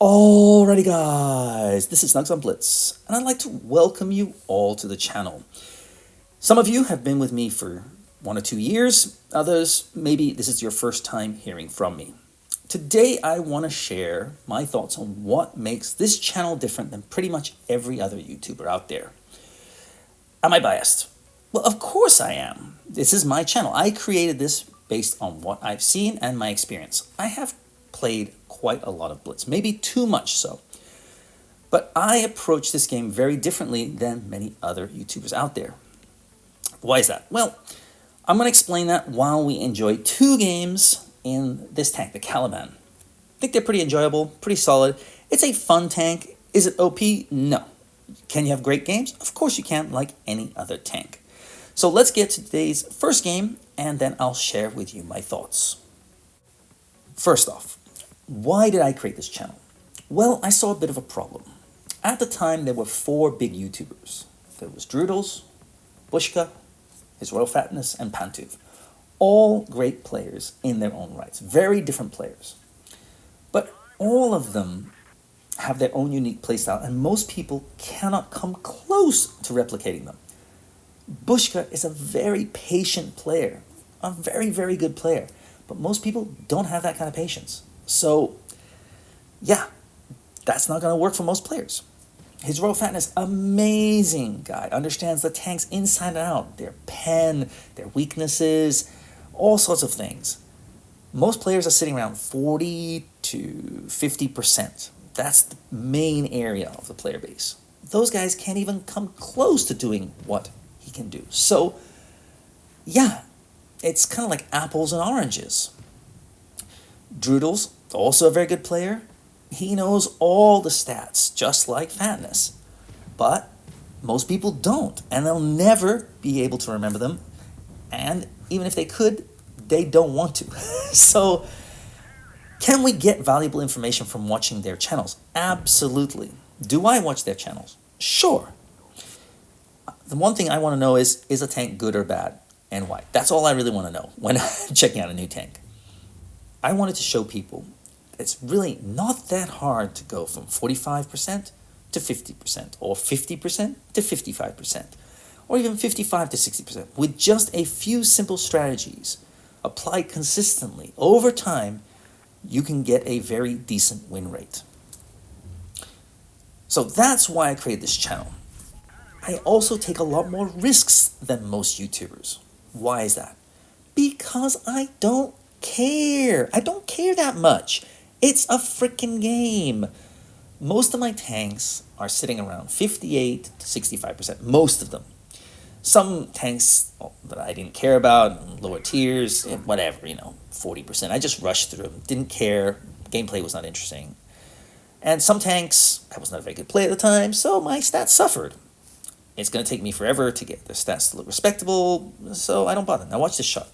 Alrighty guys, this is Snugsonblitz, and I'd like to welcome you all to the channel. Some of you have been with me for 1 or 2 years, others maybe this is your first time hearing from me. Today I want to share my thoughts on what makes this channel different than pretty much every other YouTuber out there. Am I biased? Well, of course I am. This is my channel. I created this based on what I've seen and my experience. I have played quite a lot of Blitz, maybe too much so. But I approach this game very differently than many other YouTubers out there. Why is that? Well, I'm going to explain that while we enjoy two games in this tank, the Caliban. I think they're pretty enjoyable, pretty solid. It's a fun tank. Is it OP? No. Can you have great games? Of course you can, like any other tank. So let's get to today's first game, and then I'll share with you my thoughts. First off, why did I create this channel? Well, I saw a bit of a problem. At the time, there were 4 big YouTubers. There was Droodles, Bushka, His Royal Fatness, and Pantuv. All great players in their own rights. Very different players. But all of them have their own unique playstyle, and most people cannot come close to replicating them. Bushka is a very patient player. A very, very good player. But most people don't have that kind of patience. So, yeah, that's not going to work for most players. His Royal Fatness, amazing guy, understands the tanks inside and out, their pen, their weaknesses, all sorts of things. Most players are sitting around 40 to 50%. That's the main area of the player base. Those guys can't even come close to doing what he can do. So, yeah, it's kind of like apples and oranges. Droodles, also a very good player. He knows all the stats, just like Fatness. But most people don't, and they'll never be able to remember them. And even if they could, they don't want to. So, can we get valuable information from watching their channels? Absolutely. Do I watch their channels? Sure. The one thing I want to know is a tank good or bad, and why? That's all I really want to know when checking out a new tank. I wanted to show people it's really not that hard to go from 45% to 50%, or 50% to 55%, or even 55 to 60%. With just a few simple strategies applied consistently over time, you can get a very decent win rate. So that's why I created this channel. I also take a lot more risks than most YouTubers. Why is that? Because I don't care. I don't care that much. It's a freaking game. Most of my tanks are sitting around 58 to 65%. Most of them. Some tanks that I didn't care about, lower tiers, whatever, 40%. I just rushed through them. Didn't care. Gameplay was not interesting. And some tanks, I was not a very good player at the time, so my stats suffered. It's going to take me forever to get the stats to look respectable, so I don't bother. Now watch this shot.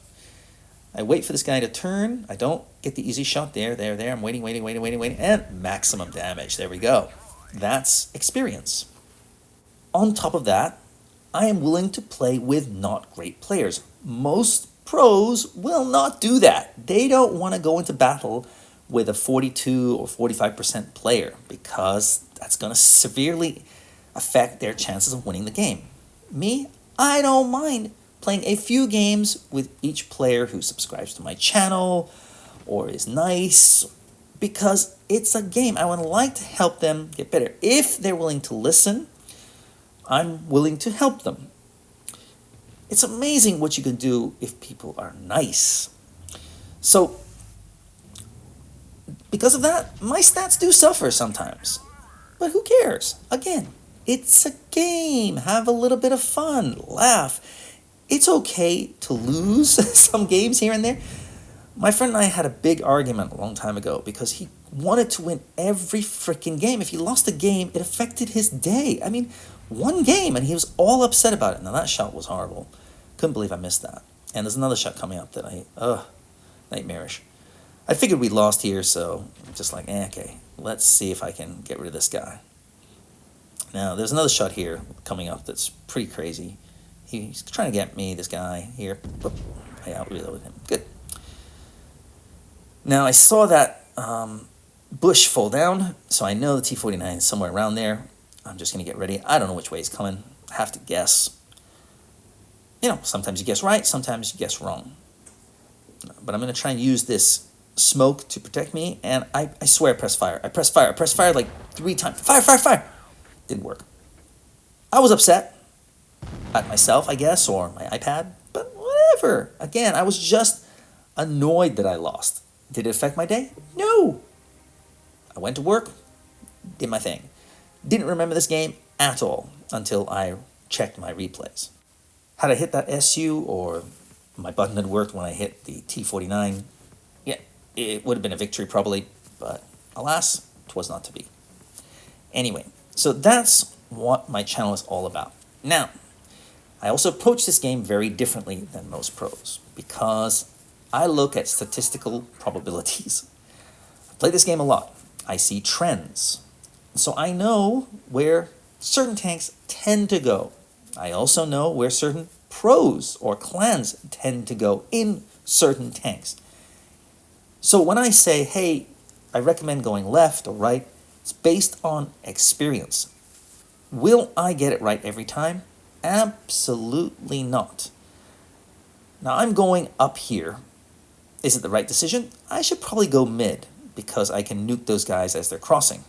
I wait for this guy to turn. I don't get the easy shot. There. I'm waiting. And maximum damage. There we go. That's experience. On top of that, I am willing to play with not great players. Most pros will not do that. They don't want to go into battle with a 42 or 45% player because that's going to severely affect their chances of winning the game. Me, I don't mind playing a few games with each player who subscribes to my channel or is nice, because it's a game. I would like to help them get better. If they're willing to listen, I'm willing to help them. It's amazing what you can do if people are nice. So, because of that, my stats do suffer sometimes. But who cares? Again, it's a game. Have a little bit of fun. Laugh. It's okay to lose some games here and there. My friend and I had a big argument a long time ago because he wanted to win every freaking game. If he lost a game, it affected his day. I mean, one game, and he was all upset about it. Now, that shot was horrible. Couldn't believe I missed that. And there's another shot coming up that nightmarish. I figured we lost here, so I'm just like, okay, let's see if I can get rid of this guy. Now, there's another shot here coming up that's pretty crazy. He's trying to get me, this guy here. I out-reloaded him. Good. Now, I saw that bush fall down, so I know the T-49 is somewhere around there. I'm just going to get ready. I don't know which way he's coming. I have to guess. You know, sometimes you guess right, sometimes you guess wrong. But I'm going to try and use this smoke to protect me, and I swear I pressed fire. I pressed fire like 3 times. Fire! Didn't work. I was upset at myself, I guess, or my iPad, but whatever. Again, I was just annoyed that I lost. Did it affect my day? No. I went to work, did my thing. Didn't remember this game at all until I checked my replays. Had I hit that SU, or my button had worked when I hit the T-49, yeah, it would have been a victory probably, but alas, 'twas not to be. Anyway, so that's what my channel is all about. Now, I also approach this game very differently than most pros because I look at statistical probabilities. I play this game a lot. I see trends. So I know where certain tanks tend to go. I also know where certain pros or clans tend to go in certain tanks. So when I say, hey, I recommend going left or right, it's based on experience. Will I get it right every time? Absolutely not. Now I'm going up here. Is it the right decision? I should probably go mid because I can nuke those guys as they're crossing.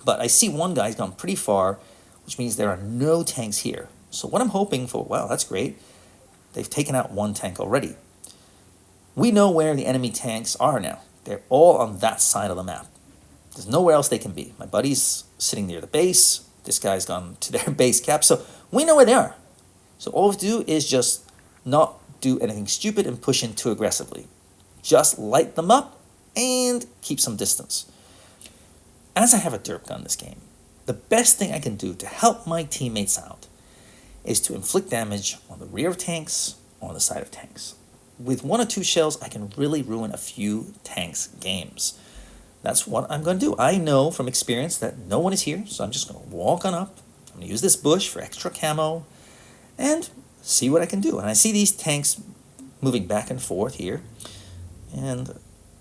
But I see one guy's gone pretty far, which means there are no tanks here. So what I'm hoping for, wow, that's great. They've taken out one tank already. We know where the enemy tanks are now. They're all on that side of the map. There's nowhere else they can be. My buddy's sitting near the base. This guy's gone to their base cap. So we know where they are. So all we have to do is just not do anything stupid and push in too aggressively. Just light them up and keep some distance. As I have a derp gun this game, the best thing I can do to help my teammates out is to inflict damage on the rear of tanks or on the side of tanks. With 1 or 2 shells, I can really ruin a few tanks' games. That's what I'm going to do. I know from experience that no one is here, so I'm just going to walk on up. I'm going to use this bush for extra camo and see what I can do. And I see these tanks moving back and forth here, and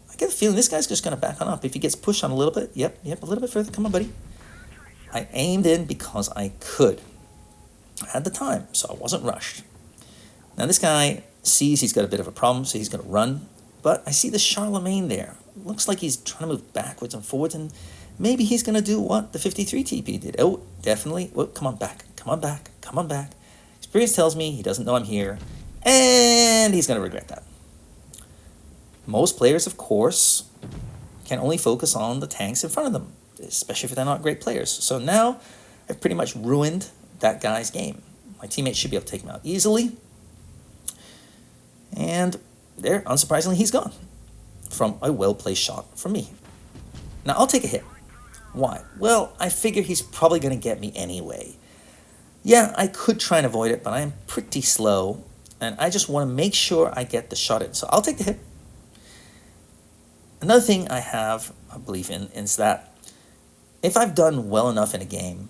I get the feeling this guy's just going to back on up. If he gets pushed on a little bit, yep, a little bit further. Come on, buddy. I aimed in because I could. I had the time, so I wasn't rushed. Now this guy sees he's got a bit of a problem, so he's going to run. But I see the Charlemagne there. Looks like he's trying to move backwards and forwards, and maybe he's going to do what the 53 TP did. Oh, definitely. Oh, come on back. Experience tells me he doesn't know I'm here, and he's going to regret that. Most players, of course, can only focus on the tanks in front of them, especially if they're not great players. So now I've pretty much ruined that guy's game. My teammates should be able to take him out easily. And there, unsurprisingly, he's gone from a well-placed shot from me. Now, I'll take a hit. Why? Well, I figure he's probably going to get me anyway. Yeah, I could try and avoid it, but I'm pretty slow, and I just want to make sure I get the shot in. So I'll take the hit. Another thing I have a belief in is that if I've done well enough in a game,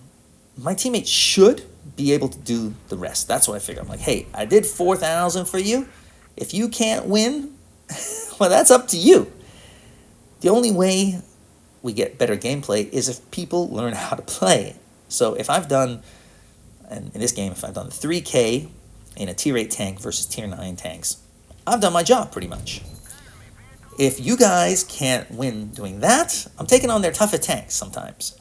my teammates should be able to do the rest. That's what I figure. I'm like, hey, I did 4,000 for you. If you can't win, well, that's up to you. The only way we get better gameplay is if people learn how to play. So if I've done, and in this game, if I've done 3K in a tier 8 tank versus tier 9 tanks, I've done my job pretty much. If you guys can't win doing that, I'm taking on their tougher tanks sometimes.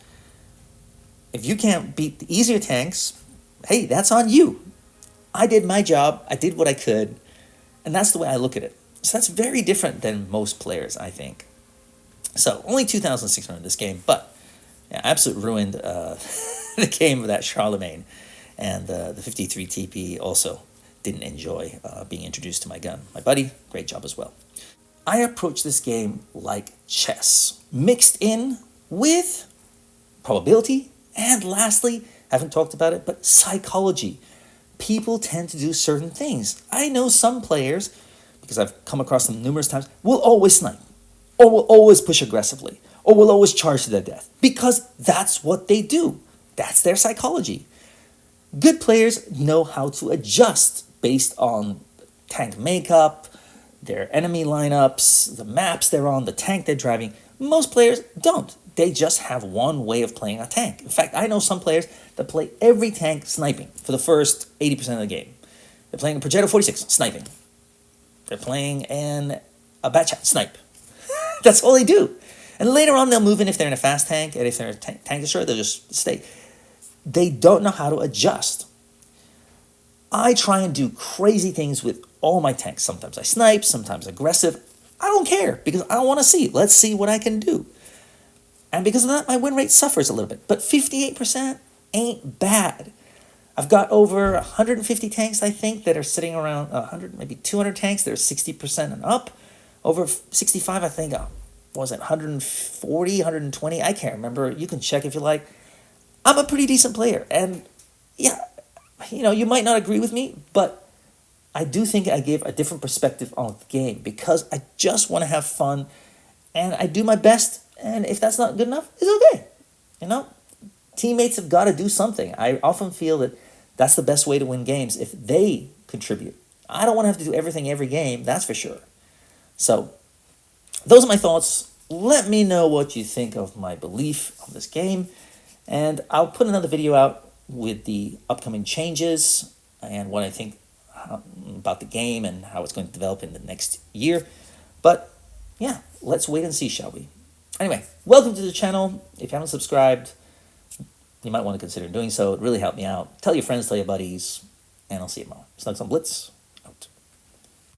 If you can't beat the easier tanks, hey, that's on you. I did my job, I did what I could, and that's the way I look at it. So that's very different than most players, I think. So, only 2,600 in this game, but yeah, I absolutely ruined the game of that Charlemagne. And the 53 TP also didn't enjoy being introduced to my gun. My buddy, great job as well. I approach this game like chess, mixed in with probability, and lastly, haven't talked about it, but psychology. People tend to do certain things. I know some players, because I've come across them numerous times, will always snipe, or will always push aggressively, or will always charge to their death, because that's what they do. That's their psychology. Good players know how to adjust based on tank makeup, their enemy lineups, the maps they're on, the tank they're driving. Most players don't. They just have one way of playing a tank. In fact, I know some players that play every tank sniping for the first 80% of the game. They're playing a Progetto 46, sniping. They're playing a Bat Chat, snipe. That's all they do. And later on, they'll move in if they're in a fast tank, and if they're in a tank destroyer, they'll just stay. They don't know how to adjust. I try and do crazy things with all my tanks. Sometimes I snipe, sometimes aggressive. I don't care because I want to see. Let's see what I can do. And because of that, my win rate suffers a little bit. But 58% ain't bad. I've got over 150 tanks, I think, that are sitting around 100, maybe 200 tanks that are 60% and up. Over 65, I think, what was it, 140, 120? I can't remember. You can check if you like. I'm a pretty decent player. And yeah, you might not agree with me, but I do think I gave a different perspective on the game because I just want to have fun and I do my best. And if that's not good enough, it's okay. Teammates have got to do something. I often feel that that's the best way to win games if they contribute. I don't want to have to do everything every game, that's for sure. So those are my thoughts. Let me know what you think of my belief of this game. And I'll put another video out with the upcoming changes and what I think about the game and how it's going to develop in the next year. But yeah, let's wait and see, shall we? Anyway, welcome to the channel. If you haven't subscribed, you might want to consider doing so. It really helped me out. Tell your friends, tell your buddies, and I'll see you tomorrow. Snugsonblitz.